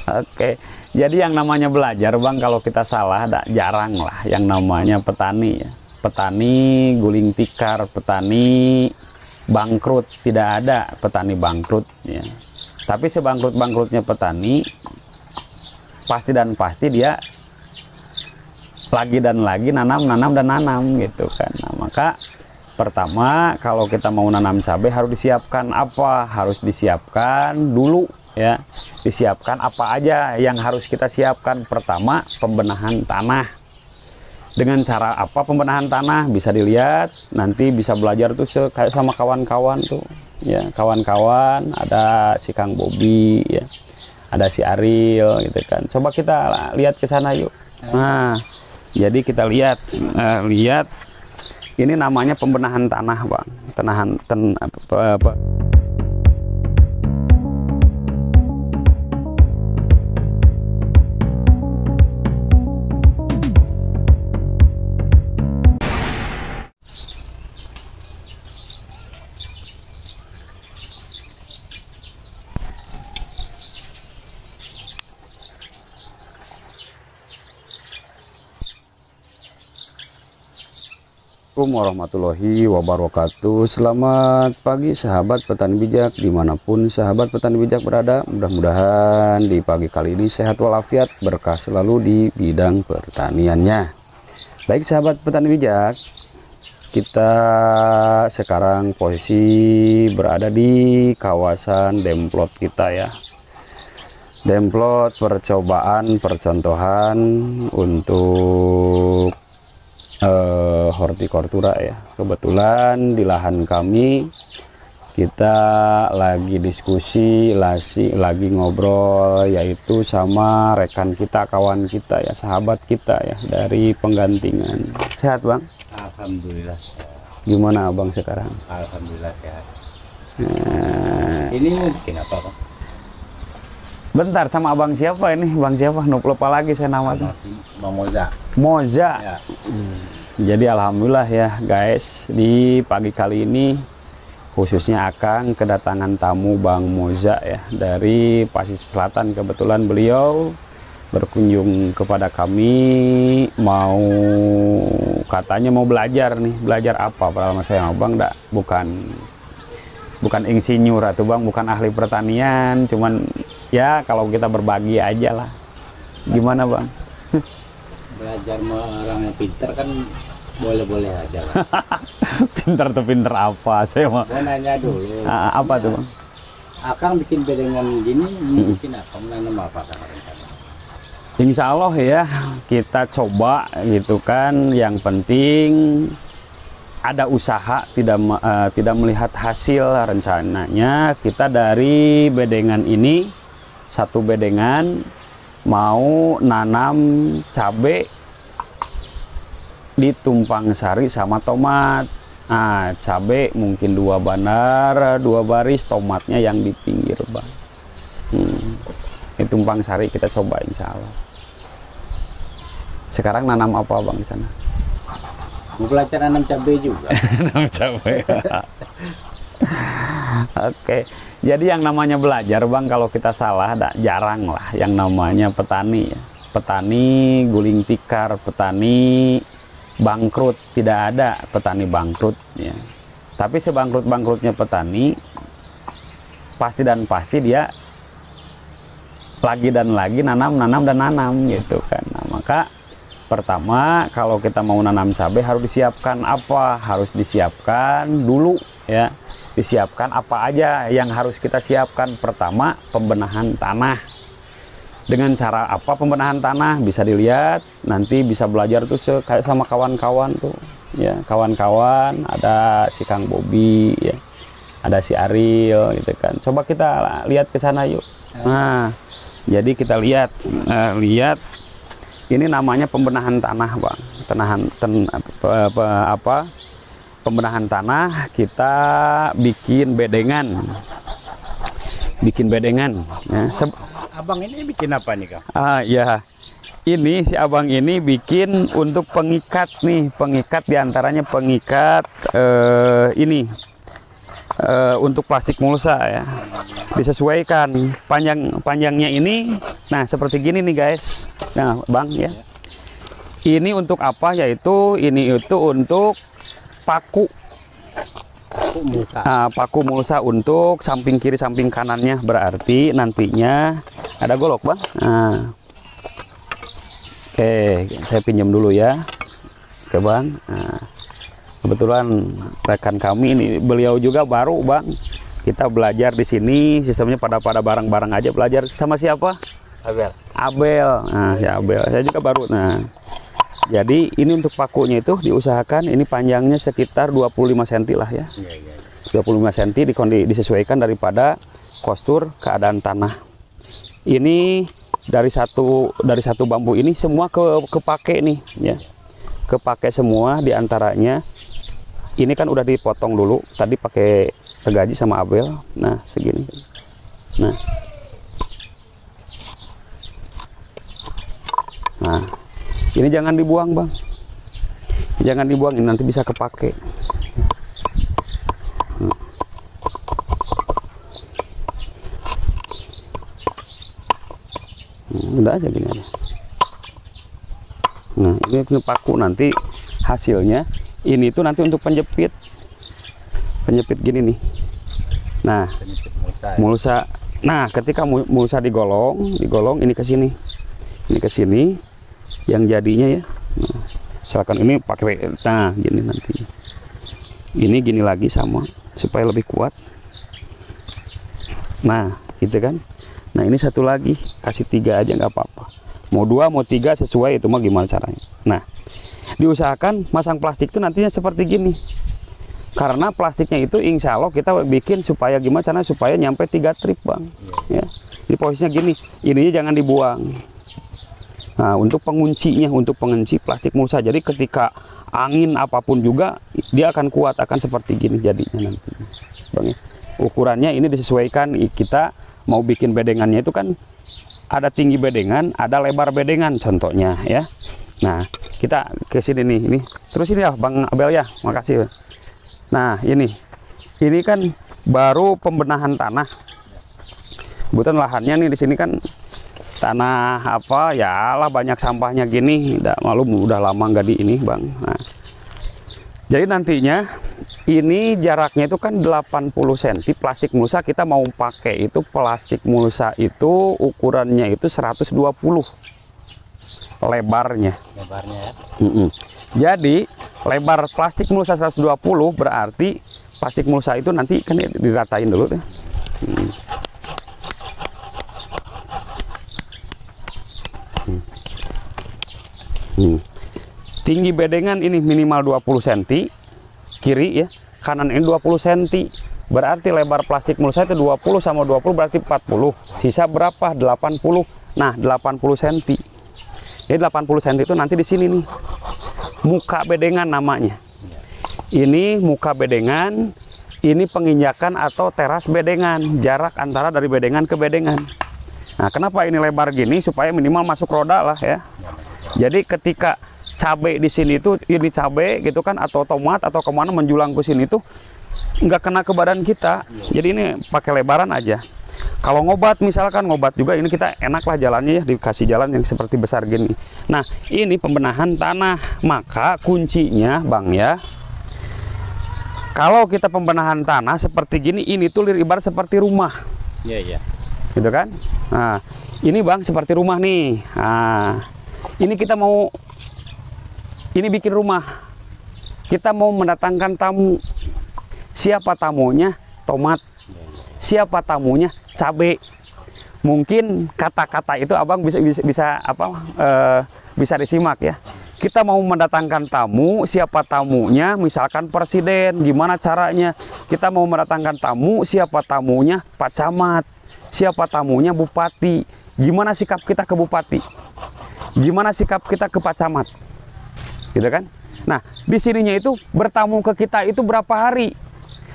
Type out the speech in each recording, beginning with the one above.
Oke, jadi yang namanya belajar bang, kalau kita salah jarang lah yang namanya petani ya. Petani guling tikar, petani bangkrut, tidak ada petani bangkrut ya. Tapi sebangkrut-bangkrutnya petani, pasti dan pasti dia lagi dan lagi nanam gitu kan. Nah, maka pertama kalau kita mau nanam cabai harus disiapkan apa? Harus disiapkan dulu ya. Disiapkan apa aja yang harus kita siapkan? Pertama, pembenahan tanah. Dengan cara apa pembenahan tanah? Bisa dilihat, nanti bisa belajar tuh kayak sama kawan-kawan tuh ya. Kawan-kawan ada si Kang Bobi ya, ada si Ariel gitu kan. Coba kita lihat ke sana yuk. Nah, jadi kita lihat ini namanya pembenahan tanah bang. Assalamualaikum warahmatullahi wabarakatuh. Selamat pagi sahabat petani bijak dimanapun sahabat petani bijak berada. Mudah-mudahan di pagi kali ini sehat walafiat, berkah selalu di bidang pertaniannya. Baik sahabat petani bijak, kita sekarang posisi berada di kawasan demplot kita ya. Demplot percontohan untuk hortikultura ya. Kebetulan di lahan kami kita lagi diskusi, lagi ngobrol yaitu sama rekan kita, kawan kita ya, sahabat kita ya dari Penggantingan. Sehat bang? Alhamdulillah. Gimana abang sekarang? Alhamdulillah sehat. Ini bikin apa bang? Bentar, sama abang siapa ini? Bang siapa? Lupa lagi saya namanya. Bang Moza. Moza. Ya. Jadi alhamdulillah ya guys, di pagi kali ini khususnya akan kedatangan tamu Bang Moza ya dari Pasisir Selatan. Kebetulan beliau berkunjung kepada kami, katanya mau belajar nih. Belajar apa? Padahal saya abang bukan insinyur atau bang, bukan ahli pertanian, cuman ya kalau kita berbagi aja lah. Gimana bang? Belajar sama orang yang pinter kan boleh-boleh aja lah. Pinter tuh pinter apa? Saya mau nanya dulu. Apa tuh bang? Akang bikin bedengan gini, bikin apa? Menanam apa kan rencana? Insya Allah ya kita coba gitu kan. Yang penting ada usaha, tidak melihat hasil. Rencananya kita dari bedengan ini, satu bedengan mau nanam cabai di tumpang sari sama tomat. Nah, cabai mungkin 2 bandar, 2 baris, tomatnya yang di pinggir bang. Di tumpang sari kita coba insya Allah. Sekarang nanam apa bang di sana? Mau belajar nanam cabai juga. Nanam cabai. Oke, jadi yang namanya belajar bang, kalau kita salah jarang lah yang namanya petani ya. Petani guling tikar, petani bangkrut, tidak ada petani bangkrut ya. Tapi sebangkrut-bangkrutnya petani, pasti dan pasti dia lagi dan lagi nanam gitu kan. Nah, maka pertama kalau kita mau nanam cabai harus disiapkan apa? Harus disiapkan dulu ya. Disiapkan apa aja yang harus kita siapkan? Pertama, pembenahan tanah. Dengan cara apa pembenahan tanah? Bisa dilihat, nanti bisa belajar tuh kayak sama kawan-kawan tuh ya. Kawan-kawan ada si Kang Bobi ya, ada si Ariel gitu kan. Coba kita lihat ke sana yuk. Nah, jadi kita lihat ini namanya pembenahan tanah bang. Pembenahan tanah, kita bikin bedengan ya. Abang ini bikin apa nih kang? Ya, ini si abang ini bikin untuk pengikat nih, pengikat diantaranya pengikat ini untuk plastik mulsa ya. Disesuaikan panjangnya ini Nah, seperti gini nih guys. Nah, Bang ya. Ini untuk apa? Yaitu ini itu untuk paku. Paku mulsa. Paku mulsa untuk samping kiri samping kanannya, berarti nantinya ada golok, Bang. Nah. Oke, saya pinjam dulu ya. Oke, Bang. Nah, kebetulan rekan kami ini beliau juga baru, Bang. Kita belajar di sini sistemnya pada barang-barang aja, belajar sama siapa? Abel. Abel. Nah, si Abel. Saya juga baru. Nah, jadi ini untuk pakunya itu diusahakan ini panjangnya sekitar 25 cm lah ya. 25 cm disesuaikan daripada kostur keadaan tanah. Ini dari satu bambu ini semua kepake nih ya. Kepake semua diantaranya. Ini kan udah dipotong dulu. Tadi pakai gaji sama Abel. Nah, segini. Nah, ini jangan dibuang, Bang. Jangan dibuang, ini nanti bisa kepake. Udah aja gini aja. Nah, ini paku nanti hasilnya. Ini tuh nanti untuk penjepit gini nih. Nah, mulsa. Nah, ketika mulsa digolong ini ke sini. Ini ke sini yang jadinya ya. Nah, misalkan ini pakai gini nanti. Ini gini lagi sama supaya lebih kuat. Nah, gitu kan. Nah, ini satu lagi, kasih 3 aja nggak apa-apa. Mau 2, mau 3 sesuai itu mah gimana caranya. Nah, diusahakan masang plastik itu nantinya seperti gini. Karena plastiknya itu insya Allah kita bikin supaya gimana caranya supaya nyampe 3 trip, Bang. Ya. Di posisinya gini, ininya jangan dibuang. Nah, untuk penguncinya, untuk pengunci plastik mulsa. Jadi ketika angin apapun juga dia akan kuat, akan seperti gini jadinya nanti, Bang ya. Ukurannya ini disesuaikan, kita mau bikin bedengannya itu kan ada tinggi bedengan, ada lebar bedengan contohnya ya. Nah, kita ke sini nih, ini. Terus ini ya Bang Abel ya, makasih. Nah, ini kan baru pembenahan tanah. Kebetulan lahannya nih di sini kan tanah apa ya lah, banyak sampahnya gini. Udah lama nggak di ini, Bang. Nah, jadi nantinya ini jaraknya itu kan 80 cm plastik mulsa. Kita mau pakai itu plastik mulsa itu ukurannya itu 120 lebarnya ya. Jadi lebar plastik mulsa 120 berarti plastik mulsa itu nanti kan diratain dulu deh. Tinggi bedengan ini minimal 20 cm kiri ya, kanan ini 20 cm. Berarti lebar plastik mulsa itu 20 sama 20 berarti 40. Sisa berapa? 80. Nah, 80 cm. Jadi 80 cm itu nanti di sini nih. Muka bedengan namanya. Ini muka bedengan, ini penginjakan atau teras bedengan, jarak antara dari bedengan ke bedengan. Nah, kenapa ini lebar gini? Supaya minimal masuk roda lah ya. Jadi ketika cabai di sini tuh, ini cabai gitu kan, atau tomat atau kemana menjulang ke sini tuh nggak kena ke badan kita. Jadi ini pakai lebaran aja. Kalau ngobat misalkan, ngobat juga ini kita enak lah jalannya ya, dikasih jalan yang seperti besar gini. Nah, ini pembenahan tanah. Maka kuncinya Bang ya, kalau kita pembenahan tanah seperti gini, ini tuh ibarat seperti rumah. Iya. Gitu kan. Nah, ini Bang seperti rumah nih. Nah, ini kita mau bikin rumah. Kita mau mendatangkan tamu. Siapa tamunya? Tomat. Siapa tamunya? Cabai. Mungkin kata-kata itu Abang bisa disimak ya. Kita mau mendatangkan tamu, siapa tamunya? Misalkan presiden, gimana caranya? Kita mau mendatangkan tamu, siapa tamunya? Pak Camat. Siapa tamunya? Bupati. Gimana sikap kita ke bupati? Gimana sikap kita ke Pak Camat? Gitu kan? Nah, di sininya itu bertamu ke kita itu berapa hari?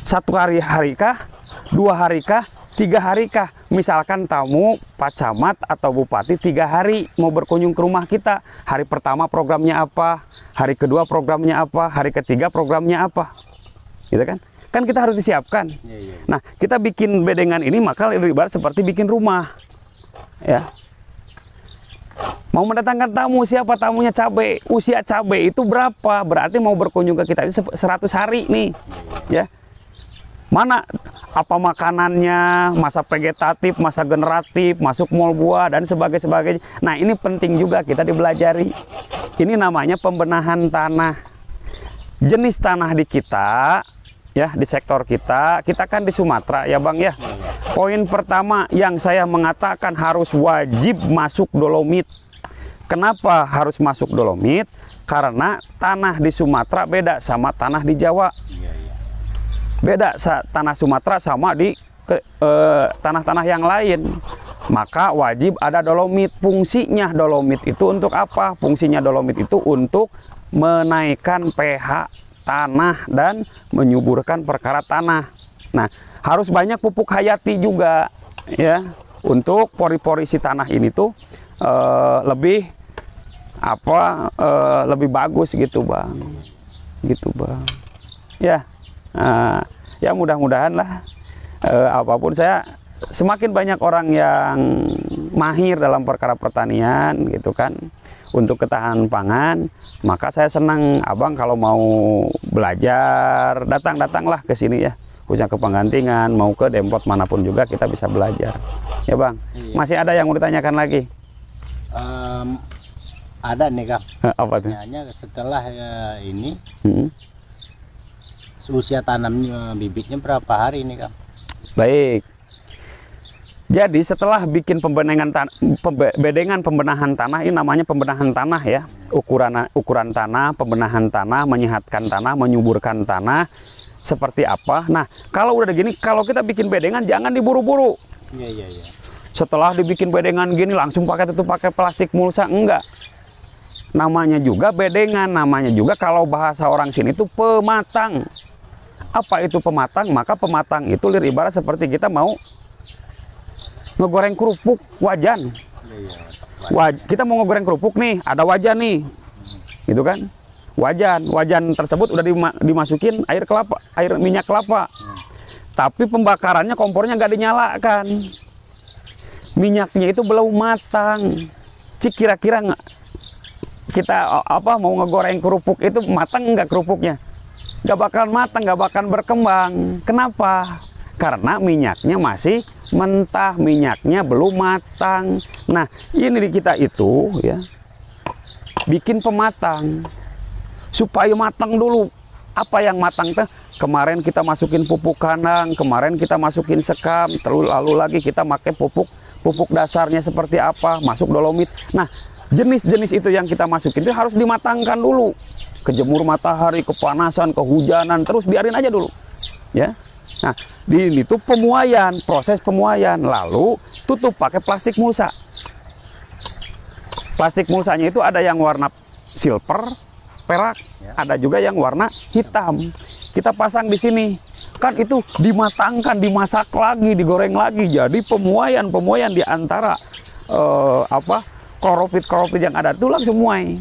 1 hari kah? 2 hari kah? 3 hari kah? Misalkan tamu Pak Camat atau Bupati 3 hari mau berkunjung ke rumah kita. Hari pertama programnya apa? Hari kedua programnya apa? Hari ketiga programnya apa? Gitu kan? Kan kita harus disiapkan. Nah, kita bikin bedengan ini maka ibarat seperti bikin rumah. Ya. Mau mendatangkan tamu, siapa tamunya? Cabai. Usia cabai itu berapa? Berarti mau berkunjung ke kita itu 100 hari nih. Ya. Mana apa makanannya, masa vegetatif, masa generatif, masuk mall buah dan sebagainya. Nah, ini penting juga kita dibelajari. Ini namanya pembenahan tanah. Jenis tanah di kita, ya, di sektor kita kan di Sumatera ya Bang ya. Poin pertama yang saya mengatakan harus wajib masuk dolomit. Kenapa harus masuk dolomit? Karena tanah di Sumatera beda sama tanah di Jawa. Beda tanah Sumatera sama di tanah-tanah yang lain. Maka wajib ada dolomit. Fungsinya dolomit itu untuk apa? Fungsinya dolomit itu untuk menaikkan pH tanah dan menyuburkan perkara tanah. Nah, harus banyak pupuk hayati juga ya, untuk pori-pori si tanah ini tuh lebih lebih bagus gitu Bang. Gitu Bang. Ya. Ya mudah-mudahan lah apapun saya semakin banyak orang yang mahir dalam perkara pertanian gitu kan, untuk ketahanan pangan, maka saya senang Abang kalau mau belajar datanglah ke sini ya, khususnya ke Penggantingan, mau ke Dempot manapun juga kita bisa belajar ya Bang. Iya. Masih ada yang mau ditanyakan lagi? Ada nih Kang. Apa tuh? Setelah ini usia tanamnya bibitnya berapa hari ini Kang? Baik. Jadi setelah bikin bedengan pembenahan tanah, ini namanya pembenahan tanah ya. Ukuran tanah, pembenahan tanah, menyehatkan tanah, menyuburkan tanah seperti apa. Nah, kalau udah gini, kalau kita bikin bedengan jangan diburu-buru. Iya. Setelah dibikin bedengan gini langsung pakai plastik mulsa, enggak. Namanya juga bedengan, namanya juga kalau bahasa orang sini itu pematang. Apa itu pematang? Maka pematang itu ibarat seperti kita mau ngegoreng kerupuk wajan. Kita mau ngegoreng kerupuk nih, ada wajan nih, gitu kan? Wajan tersebut udah dimasukin air minyak kelapa. Tapi pembakarannya kompornya nggak dinyalakan. Minyaknya itu belum matang. Kira-kira nggak? Kita mau ngegoreng kerupuk itu matang nggak kerupuknya? Nggak bakalan matang, nggak bakalan berkembang. Kenapa? Karena minyaknya masih mentah, minyaknya belum matang. Nah, ini di kita itu ya, bikin pematang supaya matang dulu. Apa yang matang teh? Kemarin kita masukin pupuk kandang, kemarin kita masukin sekam, lalu lagi kita pakai pupuk dasarnya seperti apa, masuk dolomit. Nah, jenis-jenis itu yang kita masukin itu harus dimatangkan dulu. Kejemur matahari, kepanasan, kehujanan, terus biarin aja dulu. Ya. Nah, ini tuh pemuaian, proses pemuaian. Lalu tutup pakai plastik mulsa. Plastik mulsanya itu ada yang warna silver, perak, ada juga yang warna hitam. Kita pasang di sini. Kan itu dimatangkan, dimasak lagi, digoreng lagi. Jadi pemuaian di antara kloropit yang ada itu langsung muai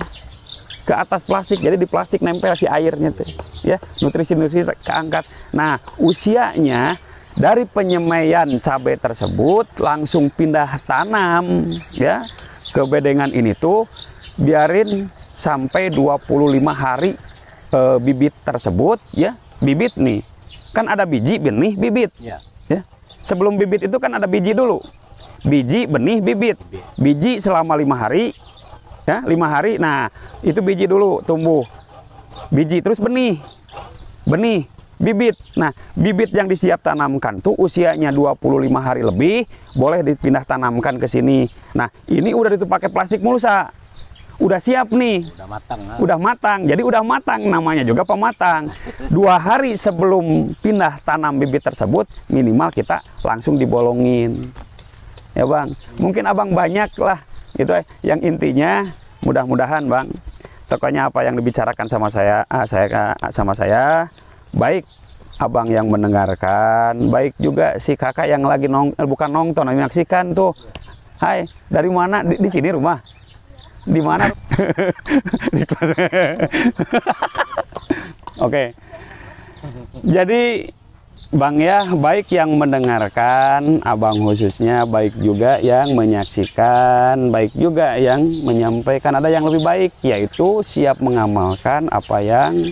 ke atas plastik. Jadi di plastik nempel si airnya tuh ya, nutrisi keangkat. Nah, usianya dari penyemaian cabai tersebut langsung pindah tanam ya ke bedengan ini tuh, biarin sampai 25 hari bibit tersebut ya. Bibit nih kan ada biji, benih, bibit ya. Sebelum bibit itu kan ada biji dulu, biji, benih, bibit. Biji selama 5 hari ya, 5 hari. Nah, itu biji dulu tumbuh, biji, terus benih, bibit. Nah, bibit yang disiap tanamkan tuh usianya 25 hari lebih, boleh dipindah tanamkan ke sini. Nah, ini udah pakai plastik mulsa, udah siap nih, udah matang. Jadi udah matang, namanya juga pematang. 2 hari sebelum pindah tanam bibit tersebut, minimal kita langsung dibolongin ya Bang. Mungkin Abang banyak lah gitu. Yang intinya mudah-mudahan Bang, pokoknya apa yang dibicarakan sama saya, baik Abang yang mendengarkan, baik juga si kakak yang lagi bukan nonton, menyaksikan tuh. Hai, dari mana? Di sini rumah? Di mana? Oke. Jadi Bang ya, baik yang mendengarkan, abang khususnya, baik juga yang menyaksikan, baik juga yang menyampaikan. Ada yang lebih baik, yaitu siap mengamalkan apa yang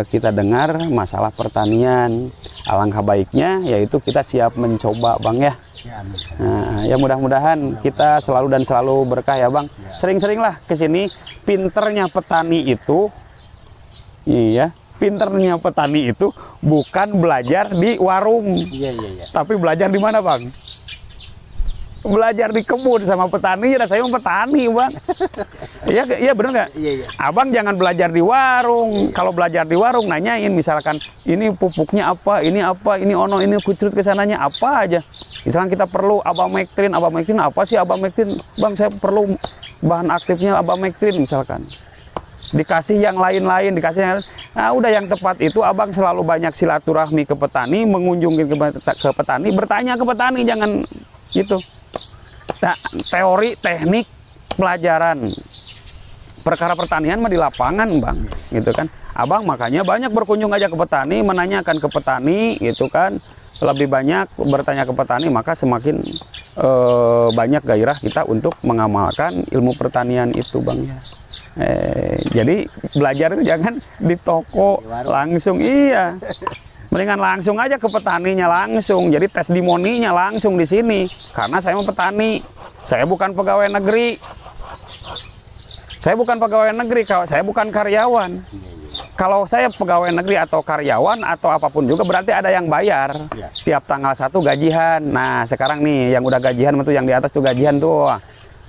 kita dengar masalah pertanian. Alangkah baiknya yaitu kita siap mencoba, Bang ya. Nah, ya mudah-mudahan kita selalu dan selalu berkah ya, Bang. Sering-seringlah ke sini. Pinternya petani itu, iya, pinternya petani itu bukan belajar di warung, tapi belajar di mana, Bang? Belajar di kebun sama petani. Ya saya mau petani, Bang. Iya bener nggak? Iya. Abang jangan belajar di warung. Kalau belajar di warung nanyain misalkan ini pupuknya apa, ini ono, ini kucrut kesananya apa aja. Misalkan kita perlu abamectin apa sih abamectin? Bang, saya perlu bahan aktifnya abamectin misalkan. Dikasih yang lain-lain, nah udah yang tepat itu abang selalu banyak silaturahmi ke petani, mengunjungi ke petani, bertanya ke petani, jangan gitu. Nah, teori, teknik, pelajaran perkara pertanian mah di lapangan, Bang, gitu kan. Abang makanya banyak berkunjung aja ke petani, menanyakan ke petani, gitu kan. Lebih banyak bertanya ke petani, maka semakin banyak gairah kita untuk mengamalkan ilmu pertanian itu, Bang ya. Jadi belajar itu jangan di toko langsung, iya. Mendingan langsung aja ke petaninya langsung. Jadi testimoninya langsung di sini. Karena saya mau petani. Saya bukan pegawai negeri. Saya bukan pegawai negeri, saya bukan karyawan. Kalau saya pegawai negeri atau karyawan atau apapun juga berarti ada yang bayar. Tiap tanggal 1 gajian. Nah, sekarang nih yang udah gajian itu yang di atas tuh gajian tuh.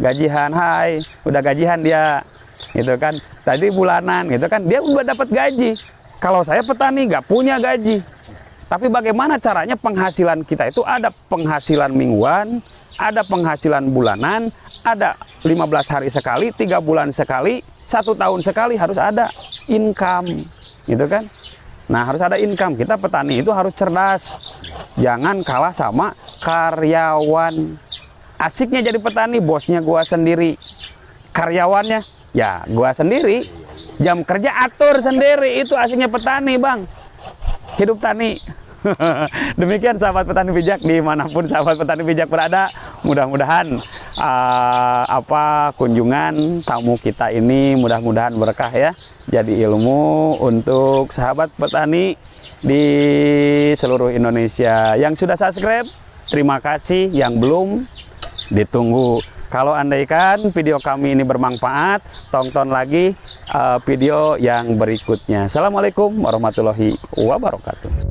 Gajian, hai, udah gajian dia. Gitu kan. Tadi bulanan gitu kan. Dia udah dapat gaji. Kalau saya petani nggak punya gaji. Tapi bagaimana caranya penghasilan kita itu ada penghasilan mingguan, ada penghasilan bulanan, ada 15 hari sekali, 3 bulan sekali, 1 tahun sekali harus ada income, gitu kan? Nah harus ada income. Kita petani itu harus cerdas, jangan kalah sama karyawan. Asiknya jadi petani, bosnya gua sendiri, karyawannya ya gua sendiri. Jam kerja atur sendiri, itu asiknya petani, Bang. Hidup tani. Demikian sahabat petani bijak dimanapun sahabat petani bijak berada. Mudah-mudahan kunjungan tamu kita ini mudah-mudahan berkah ya. Jadi ilmu untuk sahabat petani di seluruh Indonesia. Yang sudah subscribe, terima kasih. Yang belum, ditunggu. Kalau andaikan video kami ini bermanfaat, tonton lagi video yang berikutnya. Assalamualaikum warahmatullahi wabarakatuh.